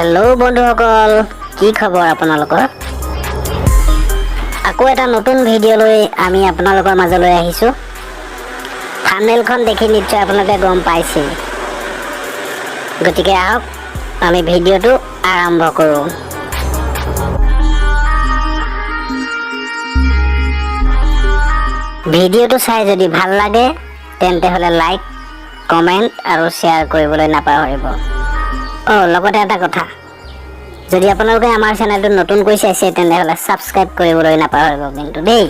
Hello बंधुসকল কি খবৰ আপোনালোকৰ আকৌ এটা নতুন ভিডিও লৈ আমি আপোনালোকৰ মাজলৈ আহিছো থাম্বনেলখন দেখি নিশ্চয় আপোনালোকে গম পাইছে গতিকে আহক আমি ভিডিওটো আৰম্ভ কৰো ভিডিওটো চাই যদি ভাল লাগে তেন্তে হলে লাইক কমেন্ট আৰু শেয়াৰ কৰিবলৈ নাপাহৰিব লগতে এটা কথা যদি আপোনালোকে আমাৰ চেনেলটো নতুনকৈ চাইছে তেন্তে হলে সাবস্ক্ৰাইব কৰিবলৈ নাপাহৰিব কিন্তু দেই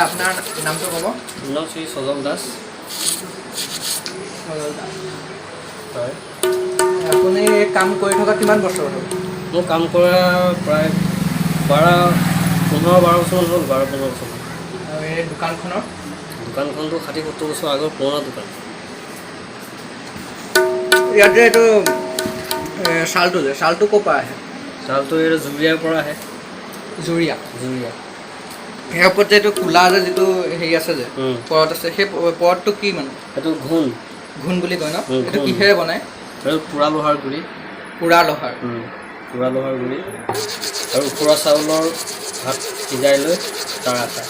আপনাৰ নামটো কব নাম শ্ৰী সজল দাস হয় আপুনি কাম কৰি থকা কিমান বছৰ হ'ল মোৰ কাম কৰা প্ৰায় 12 বছৰ হ'ল 12-15 বছৰ আৰু এই দোকানখনটো 60-70 বছৰ আগৰ পুৰণা দোকান ইয়াতে এইটো শালটো ক'ৰ পৰা আহে চালটো এই জুৰিয়াৰ পৰা আহে জুৰিয়া ইয়াৰ ওপৰত যে এইটো কোলা যে যিটো হেৰি আছে যে পৰত আছে সেই পৰতটো কি মানে এইটো ঘোন বুলি কয় ন এইটো কিহেৰে বনায় এইটো পুৰা লোহাৰ গুড়ি আৰু পুৰা চাউলৰ ভাত সিজাই লৈ তাৰ আটা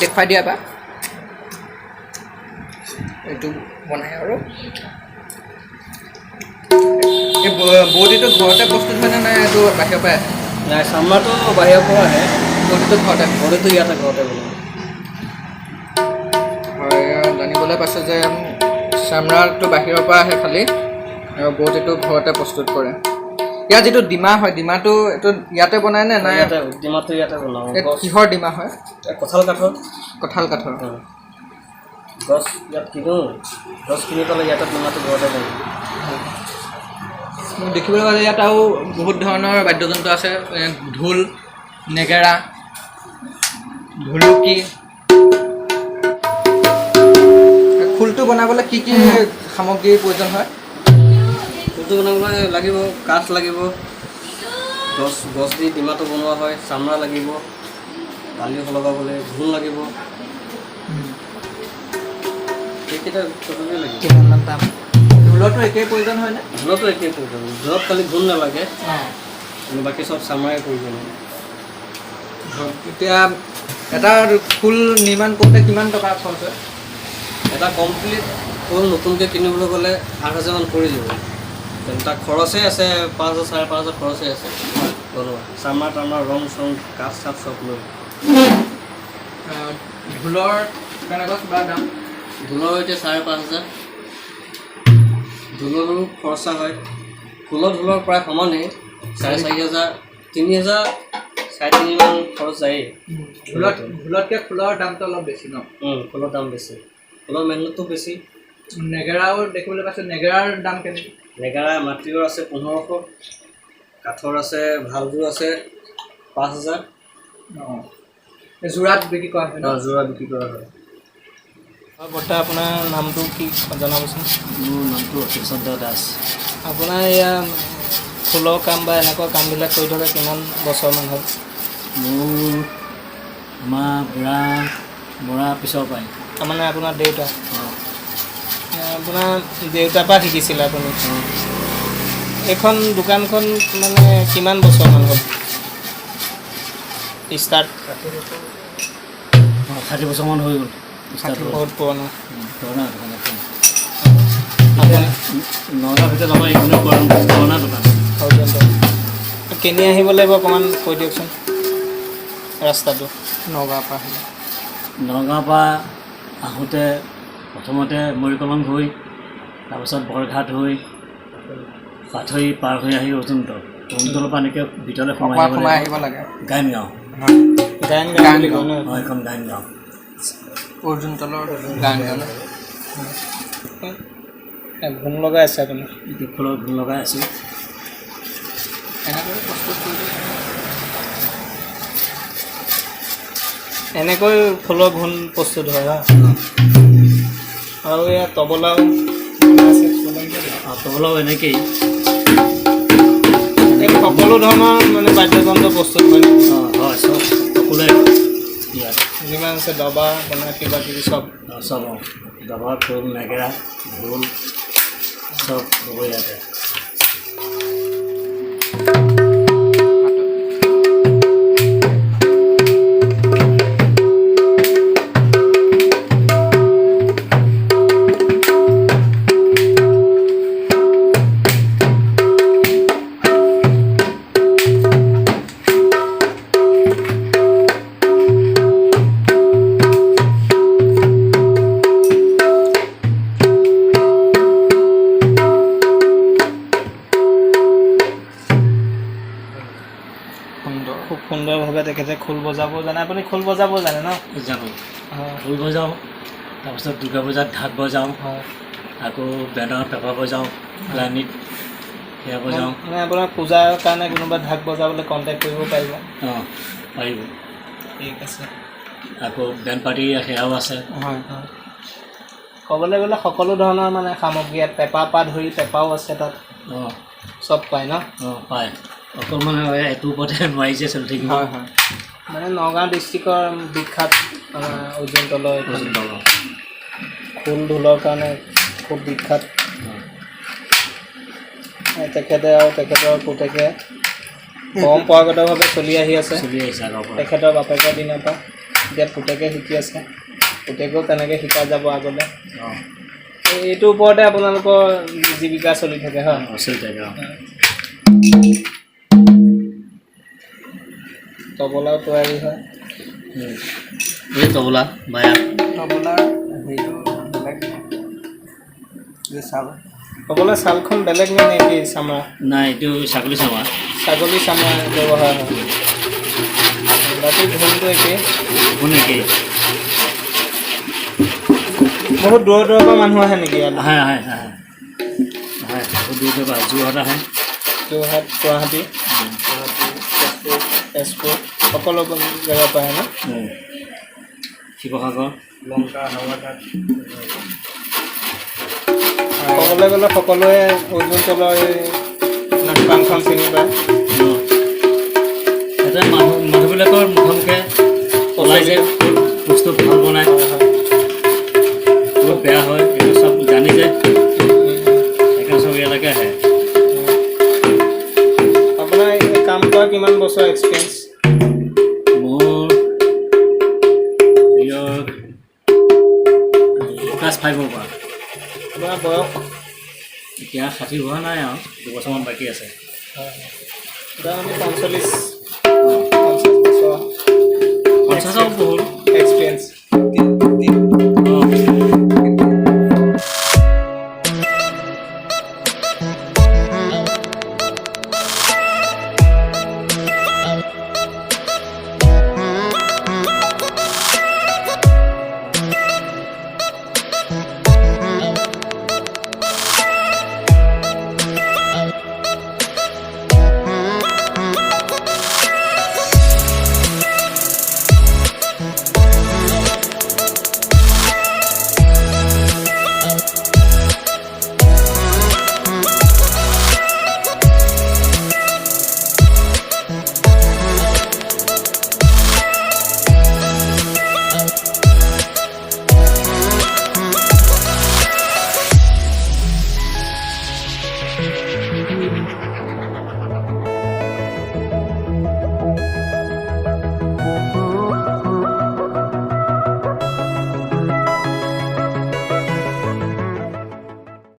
দেখুৱাই দিয়া বা এইটো বনায় আৰু এই বডিটো ঘৰতে প্ৰস্তুত হয়নে নাই এইটো বাহিৰৰ পৰাই আহে নাই চামৰাটো বাহিৰৰ পৰা আহে বডিটো ইয়াতে ঘৰতে বনায় হয় জানিবলৈ পাইছোঁ যে চামৰাটো বাহিৰৰ পৰা আহে খালি আৰু বডিটো ঘৰতে প্ৰস্তুত কৰে ইয়াৰ যিটো ডিমা হয় ডিমাটো এইটো ইয়াতে বনায় নে নাই ডিমাটো ইয়াতে বনাওঁ কিহৰ ডিমা হয় কঁঠাল কাঠৰ গছ ইয়াত কিনি পেলাই ইয়াতে ডিমাটো ঘৰতে বনাওঁ দেখিবলৈ পালে ইয়াত আৰু বহুত ধৰণৰ বাদ্যযন্ত্ৰ আছে ঢোল নেগেৰা ঢোলকি খোলটো বনাবলৈ কি কি সামগ্ৰীৰ প্ৰয়োজন হয় খোলটো বনাবলৈ লাগিব কাঠ লাগিব গছ দি ডিমাটো বনোৱা হয় চামৰা লাগিব বালি লগাবলৈ ঘোল লাগিব এইকেইটা ট'টেলি লাগিব কিমান দাম ঢোলতো একেই প্ৰয়োজন হয়নে ঢোলতো একেই প্ৰয়োজন ঢোলত খালি ঘোল নালাগে কিন্তু বাকী চব চামৰাই প্ৰয়োজন এতিয়া এটা খোল নিৰ্মাণ কৰোঁতে কিমান টকা খৰচ হয় এটা কমপ্লিট খোল নতুনকৈ কিনিবলৈ গ'লে 8,000 মান পৰি যাব তাৰ খৰচেই আছে 5,000 5,500 খৰচেই আছে বনোৱা চামৰা ৰং চং কাঠ চাঠ চব লৈ ঢোলৰ কেনেকুৱা কিবা দাম ঢোলৰ এতিয়া 5,500 ঢোলৰো খৰচা হয় ঢোলৰ প্ৰায় সমানেই 4,500 3,000 3,500 মান খৰচ যায়েই ঢোলতকৈ খোলৰ দামটো অলপ বেছি ন খোলৰ দাম বেছি খোলৰ মেহনতটো বেছি নেগেৰাও দেখিবলৈ পাইছোঁ নেগেৰাৰ দাম কেনেকৈ নেগেৰা মাটিৰ আছে 1,500 কাঠৰ আছে ভালযোৰ আছে 5,000 যোৰাত বিক্ৰী কৰা হয় যোৰা বিক্ৰী কৰা হয় বৰ্তা আপোনাৰ নামটো কি জনাবচোন মোৰ নামটো অশোক দাস আপোনাৰ এয়া ফুলৰ কাম বা এনেকুৱা কামবিলাক কৰি থকা কিমান বছৰমান হ'ল মোৰ আমাৰ বুঢ়া পিছৰ পৰাই মানে আপোনাৰ দেউতা আপোনাৰ দেউতাৰ পৰা শিকিছিলে আপুনি এইখন দোকানখন মানে কিমান বছৰমান হ'ল ষ্টাৰ্ট 60 বছৰমান হৈ গ'ল বহুত পুৰণা নগাঁৱৰ ভিতৰত আমাৰ এইখনে পুৰণা দোকান। কিনি আহিব লাগিব অকণমান কৈ দিয়কচোন ৰাস্তাটো নগাঁৱৰ পৰা আহিলে। নগাঁৱৰ পৰা আহোঁতে প্ৰথমতে মৰিকলং হৈ তাৰপিছত বৰঘাট হৈ পাথৰি পাৰ হৈ আহি অৰুণাচলৰ পৰা এনেকৈ ভিতৰলৈ সোমাই আহিব লাগে। গাইনগাঁও গাইনগাঁও এখন গাইনগাঁও অৰ্জুনতলৰ গাইনগাঁও ঘুম লগাই আছে আপুনি ফুলৰ ঘুম লগাই আছোঁ। এনেকৈ প্ৰস্তুত কৰি এনেকৈ ফুলৰ ঘূণ প্ৰস্তুত হয় হা। আৰু ইয়াত তবলাও তবলাও এনেকেই সকলো ধৰণৰ মানে বাদ্যযন্ত্ৰ প্ৰস্তুত হয়। হয় চব সকলোৱে ইয়াত যিমান আছে দবা বনাই কিবা কিবি চব চব দবা খোল নেগেৰা ঢোল চব হ'ব ইয়াতে। খুব সুন্দৰভাৱে তেখেতে খোল বজাব জানে। আপুনি খোল বজাব জানে ন? জানো খোল বজাওঁ, তাৰপিছত দুৰ্গা পূজাত ঢাক বজাওঁ, আকৌ বেনাৰত পেপা বজাওঁ, লাইনিত সেয়া বজাওঁ। মানে আপোনাৰ পূজাৰ কাৰণে কোনোবা ঢাক বজাবলৈ কণ্টেক্ট কৰিব পাৰিব? পাৰিব। ঠিক আছে। আকৌ বেণ্ড পাৰ্টি সেয়াও আছে। হয় হয়। ক'বলৈ গ'লে সকলো ধৰণৰ মানে সামগ্ৰী ইয়াত পেপাৰ পৰা ধৰি পেপাও আছে তাত। চব পায় ন? পায়। অকল মানে এইটোৰ ওপৰতে নোৱাৰিছে চলি থাকিব। হয় হয়। মানে নগাঁও ডিষ্ট্ৰিক্টৰ বিখ্যাত আমাৰ অৰ্জুনতলৰ খোল ঢোলৰ কাৰণে খুব বিখ্যাত। তেখেতে আৰু তেখেতৰ পুতেকে পৰম্পৰাগতভাৱে চলি আহিছে আগৰ পৰা। তেখেতৰ বাপেকৰ দিনৰ পৰা এতিয়া পুতেকে শিকি আছে, পুতেকেও তেনেকৈ শিকা যাব আগলৈ। এইটোৰ ওপৰতে আপোনালোকৰ জীৱিকা চলি থাকে হয়? চলি থাকে। তবলাও তৈয়াৰী হয়। এই তবলা বায়া তবলাৰ হেৰিটো বেলেগ চাল তবলাৰ ছালখন বেলেগ নে নেকি? চামৰা? নাই, এইটো ছাগলী চামৰা। ছাগলী চামৰা ব্যৱহাৰ হয়। বাকী ঘোণটো একেই। ঘোণ একেই। বহুত দূৰৰ দূৰৰ পৰা মানুহ আহে নেকি ইয়াত? আহে বহুত দূৰৰ পৰা যোৰহাট আহে। যোৰহাট, গুৱাহাটী, তেজপুৰ সকলো জেগাৰ পৰা আহে ন? শিৱসাগৰ, লংকা, হাৱাঘাট। ক'বলৈ গ'লে সকলোৱে অৰ্জুনতলৰ নাটকানখন চিনি পায়। তাতে মানুহবিলাকৰ মুখে ওলাই যে বস্তু ভাল বনায়, বহুত বেয়া হয়, এইটো চব জানি যে সেইকাৰণে চব ইয়ালৈকে আহে। আপোনাৰ কাম কৰা কিমান বছৰ এক্সপিৰিয়েঞ্চ? মোৰ ক্লাছ 5ৰ পৰা। আপোনাৰ বয়স? এতিয়া 60 হোৱা নাই আৰু 2 বছৰমান বাকী আছে। আমি 45 বছৰ 50 বহুত এক্সপিৰিয়েঞ্চ।